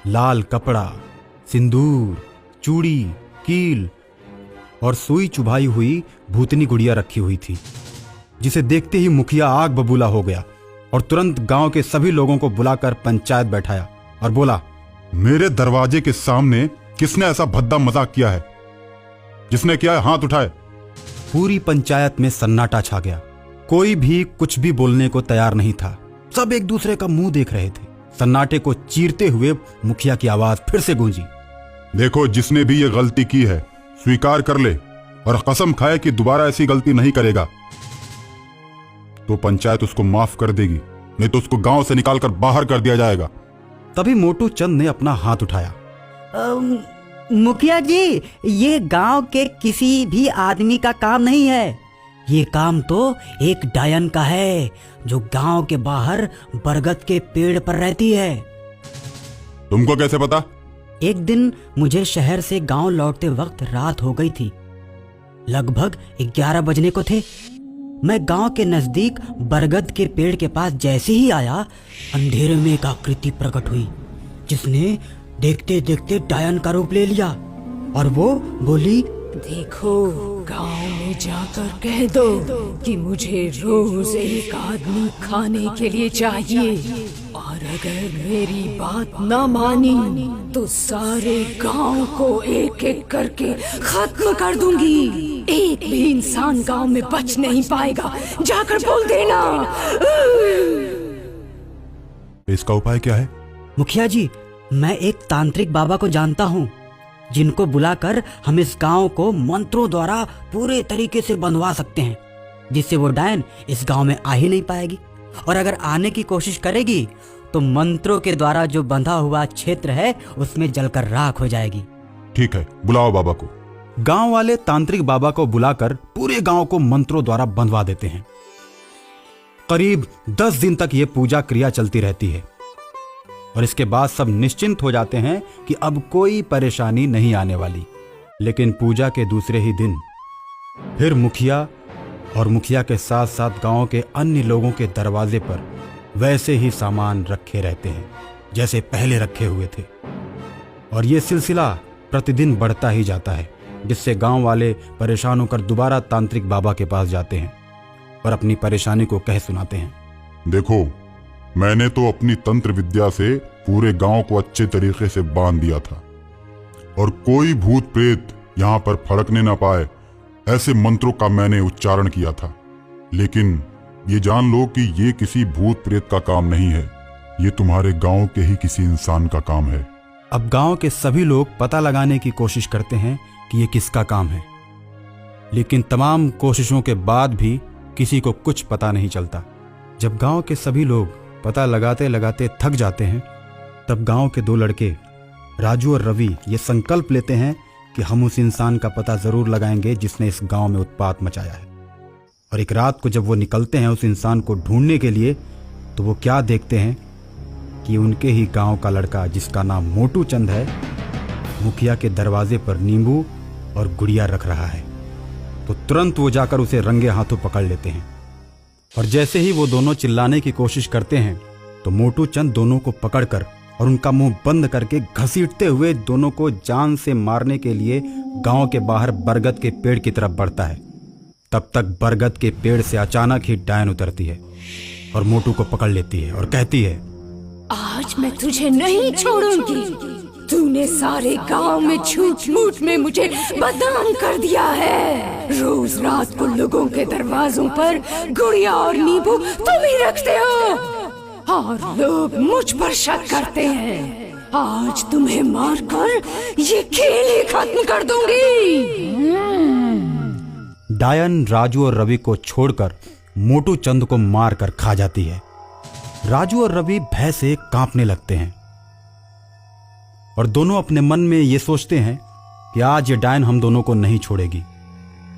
लाल कपड़ा, सिंदूर, चूड़ी, कील और सुई चुभाई हुई भूतनी गुड़िया रखी हुई थी, जिसे देखते ही मुखिया आग बबूला हो गया और तुरंत गांव के सभी लोगों को बुलाकर पंचायत बैठाया और बोला, मेरे दरवाजे के सामने किसने ऐसा भद्दा मजाक किया है? जिसने किया है हाथ उठाए। पूरी पंचायत में सन्नाटा छा गया। कोई भी कुछ भी बोलने को तैयार नहीं था। सब एक दूसरे का मुंह देख रहे थे। सन्नाटे को चीरते हुए मुखिया की आवाज फिर से गूंजी, देखो, जिसने भी ये गलती की है स्वीकार कर ले और कसम खाए कि दोबारा ऐसी गलती नहीं करेगा, तो पंचायत उसको माफ कर देगी, नहीं तो उसको गांव से निकालकर बाहर कर दिया जाएगा। तभी मोटू चंद ने अपना हाथ उठाया। मुखिया जी, ये गांव के किसी भी आदमी का काम नहीं है। ये काम तो एक डायन का है जो गांव के बाहर बरगद के पेड़ पर रहती है। तुमको कैसे पता? एक दिन मुझे शहर से गांव लौटते वक्त रात हो गई थी। लगभग 11 बजने को थे। मैं गांव के नजदीक बरगद के पेड़ के पास जैसे ही आया, अंधेरे में एक आकृति प्रकट हुई जिसने देखते देखते डायन का रूप ले लिया। और वो बोली, देखो, गांव में जाकर कह दो कि मुझे रोज एक आदमी खाने के लिए चाहिए, और अगर मेरी बात न मानी तो सारे गांव को एक एक करके खत्म कर दूंगी। एक भी इंसान गांव में बच नहीं पाएगा। जाकर बोल देना। इसका उपाय क्या है? मुखिया जी, मैं एक तांत्रिक बाबा को जानता हूँ, जिनको बुलाकर हम इस गांव को मंत्रों द्वारा पूरे तरीके से बंधवा सकते हैं, जिससे वो डायन इस गांव में आ ही नहीं पाएगी। और अगर आने की कोशिश करेगी तो मंत्रों के द्वारा जो बंधा हुआ क्षेत्र है उसमें जलकर राख हो जाएगी। ठीक है, बुलाओ बाबा को। गांव वाले तांत्रिक बाबा को बुलाकर पूरे गांव को मंत्रों द्वारा बंधवा देते हैं। करीब 10 दिन तक ये पूजा क्रिया चलती रहती है और इसके बाद सब निश्चिंत हो जाते हैं कि अब कोई परेशानी नहीं आने वाली। लेकिन पूजा के दूसरे ही दिन फिर मुखिया और मुखिया के साथ साथ गांव के अन्य लोगों के दरवाजे पर वैसे ही सामान रखे रहते हैं जैसे पहले रखे हुए थे। और ये सिलसिला प्रतिदिन बढ़ता ही जाता है, जिससे गांव वाले परेशान होकर दोबारा तांत्रिक बाबा के पास जाते हैं और अपनी परेशानी को कह सुनाते हैं। देखो, मैंने तो अपनी तंत्र विद्या से पूरे गांव को अच्छे तरीके से बांध दिया था और कोई भूत प्रेत यहाँ पर फड़कने ना पाए, ऐसे मंत्रों का मैंने उच्चारण किया था। लेकिन ये जान लो कि ये किसी भूत प्रेत का काम नहीं है, ये तुम्हारे गांव के ही किसी इंसान का काम है। अब गांव के सभी लोग पता लगाने की कोशिश करते हैं कि ये किसका काम है, लेकिन तमाम कोशिशों के बाद भी किसी को कुछ पता नहीं चलता। जब गांव के सभी लोग पता लगाते लगाते थक जाते हैं, तब गांव के 2 लड़के राजू और रवि ये संकल्प लेते हैं कि हम उस इंसान का पता जरूर लगाएंगे जिसने इस गांव में उत्पात मचाया है। और एक रात को जब वो निकलते हैं उस इंसान को ढूंढने के लिए, तो वो क्या देखते हैं कि उनके ही गांव का लड़का, जिसका नाम मोटू चंद है, मुखिया के दरवाजे पर नींबू और गुड़िया रख रहा है। तो तुरंत वो जाकर उसे रंगे हाथों पकड़ लेते हैं। और जैसे ही वो दोनों चिल्लाने की कोशिश करते हैं तो मोटू चंद दोनों को पकड़कर और उनका मुंह बंद करके घसीटते हुए दोनों को जान से मारने के लिए गांव के बाहर बरगद के पेड़ की तरफ बढ़ता है। तब तक बरगद के पेड़ से अचानक ही डायन उतरती है और मोटू को पकड़ लेती है और कहती है, आज मैं तुझे नहीं छोड़ूंगी। तूने सारे गांव में झूठ मूठ में मुझे बदनाम कर दिया है। रोज रात को लोगों के दरवाजों पर गुड़िया और नींबू तुम ही रखते हो और लोग मुझ पर शक करते हैं। आज तुम्हें मारकर ये खेल ही खत्म कर दूंगी। डायन राजू और रवि को छोड़कर मोटू चंद को मारकर खा जाती है। राजू और रवि भय से कांपने लगते हैं और दोनों अपने मन में ये सोचते हैं कि आज ये डायन हम दोनों को नहीं छोड़ेगी।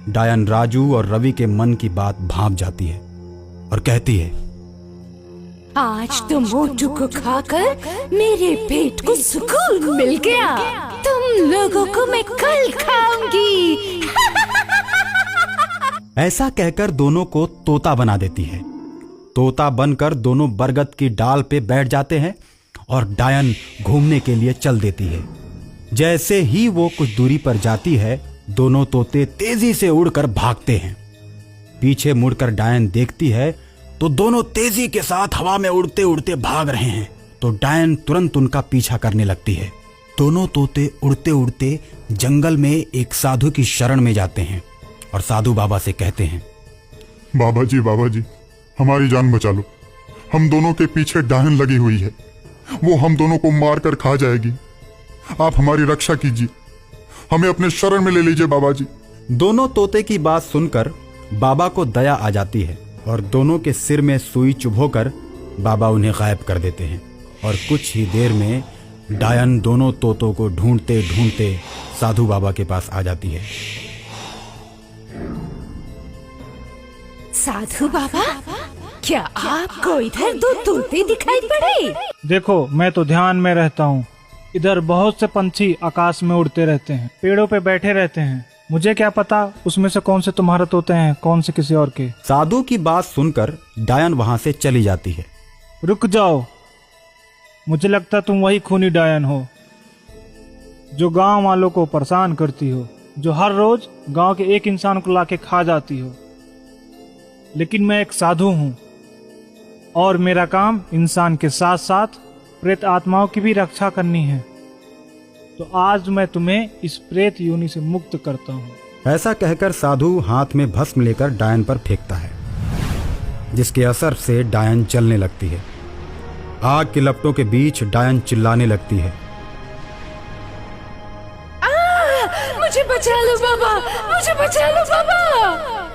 डायन राजू और रवि के मन की बात भांप जाती है और कहती है, आज तो मोटू को खाकर मेरे पेट को सुकून मिल गया। तुम लोगों को मैं कल खाऊंगी। ऐसा कहकर दोनों को तोता बना देती है। तोता बनकर दोनों बरगद की डाल पे बैठ जाते हैं और डायन घूमने के लिए चल देती है। जैसे ही वो कुछ दूरी पर जाती है, दोनों तोते तेजी से उड़कर भागते हैं। पीछे मुड़कर डायन देखती है तो दोनों तेजी के साथ हवा में उड़ते उड़ते भाग रहे हैं। तो डायन तुरंत उनका पीछा करने लगती है। दोनों तोते उड़ते उड़ते जंगल में एक साधु की शरण में जाते हैं और साधु बाबा से कहते हैं, बाबा जी, हमारी जान बचा लो। हम दोनों के पीछे डायन लगी हुई है, वो हम दोनों को मार कर खा जाएगी। आप हमारी रक्षा कीजिए, हमें अपने शरण में ले लीजिए बाबा जी। दोनों तोते की बात सुनकर बाबा को दया आ जाती है और दोनों के सिर में सुई चुभोकर बाबा उन्हें गायब कर देते हैं। और कुछ ही देर में डायन दोनों तोतों को ढूंढते ढूंढते साधु बाबा के पास आ जाती है। साधु बाबा, क्या आपको इधर दो तोते दिखाई पड़े? देखो, मैं तो ध्यान में रहता हूँ। इधर बहुत से पंछी आकाश में उड़ते रहते हैं, पेड़ों पे बैठे रहते हैं। मुझे क्या पता उसमें से कौन से तुम्हारे तोते हैं, कौन से किसी और के। साधु की बात सुनकर डायन वहां से चली जाती है। रुक जाओ, मुझे लगता तुम वही खूनी डायन हो जो गांव वालों को परेशान करती हो, जो हर रोज गांव के एक इंसान को लाके खा जाती हो। लेकिन मैं एक साधु हूँ और मेरा काम इंसान के साथ साथ प्रेत आत्माओं की भी रक्षा करनी है। तो आज मैं तुम्हें इस प्रेत योनि से मुक्त करता हूँ। ऐसा कहकर साधु हाथ में भस्म लेकर डायन पर फेंकता है, जिसके असर से डायन जलने लगती है। आग के लपटों के बीच डायन चिल्लाने लगती है, मुझे बचा लो बाबा, मुझे बचा लो बाबा।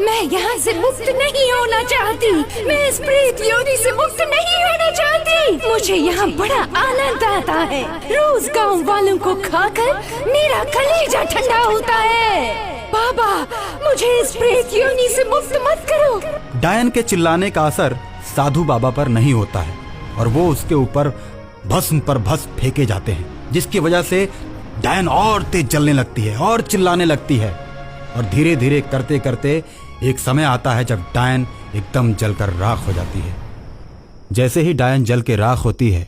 मैं यहाँ से मुक्त नहीं होना चाहती, मैं इस प्रेत योनि से मुक्त नहीं होना चाहती। मुझे यहाँ बड़ा आनंद आता है। रोज गांव वालों को खाकर मेरा कलेजा ठंडा होता है। बाबा, मुझे इस प्रेत योनि से मुक्त मत करो। डायन के चिल्लाने का असर साधु बाबा पर नहीं होता है और वो उसके ऊपर भस्म पर भस्म फेंके जाते हैं, जिसकी वजह से डायन और तेज जलने लगती है और चिल्लाने लगती है। और धीरे धीरे करते करते एक समय आता है जब डायन एकदम जलकर राख हो जाती है। जैसे ही डायन जल के राख होती है,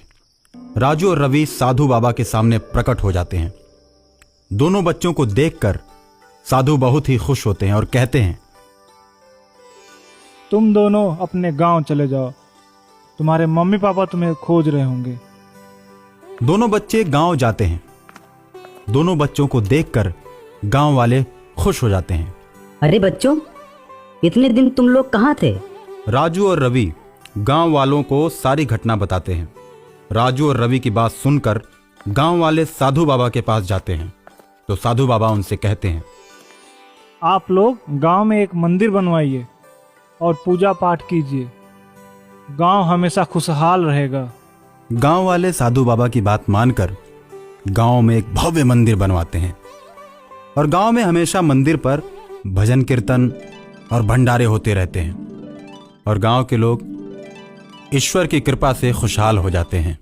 राजू और रवि साधु बाबा के सामने प्रकट हो जाते हैं। दोनों बच्चों को देखकर साधु बहुत ही खुश होते हैं और कहते हैं, तुम दोनों अपने गांव चले जाओ, तुम्हारे मम्मी पापा तुम्हें खोज रहे होंगे। दोनों बच्चे गांव जाते हैं। दोनों बच्चों को देखकर गांव वाले खुश हो जाते हैं। अरे बच्चों, इतने दिन तुम लोग कहाँ थे? राजू और रवि गांव वालों को सारी घटना बताते हैं। राजू और रवि की बात सुनकर गांव वाले साधु बाबा के पास जाते हैं। तो साधु बाबा उनसे कहते हैं, आप लोग गांव में एक मंदिर बनवाइए और पूजा पाठ कीजिए, गांव हमेशा खुशहाल रहेगा। गांव वाले साधु बाबा की बात मानकर गांव में एक भव्य मंदिर बनवाते हैं और गांव में हमेशा मंदिर पर भजन कीर्तन और भंडारे होते रहते हैं और गांव के लोग ईश्वर की कृपा से खुशहाल हो जाते हैं।